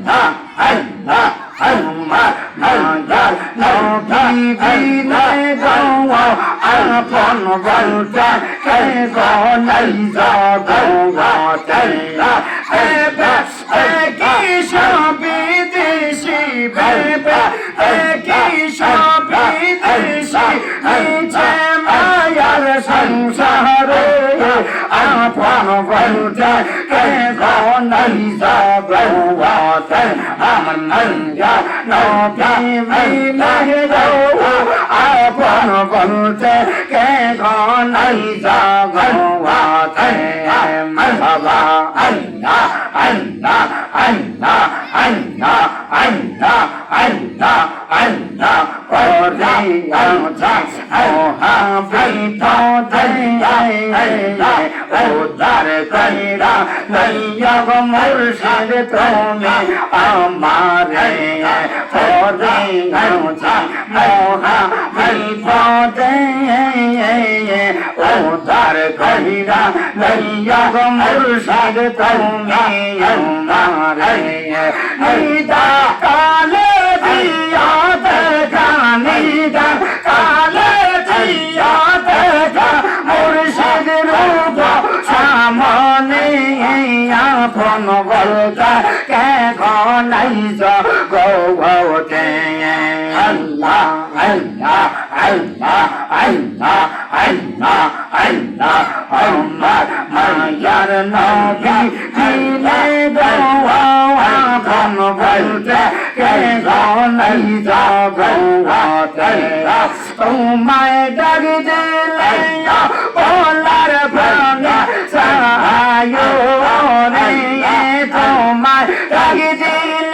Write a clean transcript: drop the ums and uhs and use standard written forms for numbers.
আল্লাহ আল্লাহ আমার মায়ার নবী বিনে গো আপন বলতে কে গো নাই জগতে কি সবই দেশি বেবে কি সবই দেশি নিচে মায়ার সংসারে আপন বলতে কে গো নাই জগতে আমার মায়া নবী বিনে গো আপন বলতে কে গো নাই জগতে মারহাবা আল্লাহ আল্লাহ আল্লাহ আল্লাহ আল্লাহ আল্লাহ আল্লাহ ওরে আল্লাহ মোহাবিত দে ও দার কইরা লইয়া গো মুর্শিদ তুমি আমারে ওরে আল্লাহ মোহাবিত দে ও দার কইরা লইয়া গো মুর্শিদ তুমি আমারে নিদা কালে দিয়া দেখা নিদা কালে দিয়া দেখা মুর্শিদ রূপ সামনে আপন বলতা কে নাই জগতে আল্লাহ আল্লাহ আল্লাহ আল্লাহ আল্লাহ আল্লাহ আমার মায়ার নবী দিলে গো আপন বলতে কে নাই জগতে তোমায় ডাক দিলে বলার প্রাণে সাহায় রে তোমায় ডাক দিলে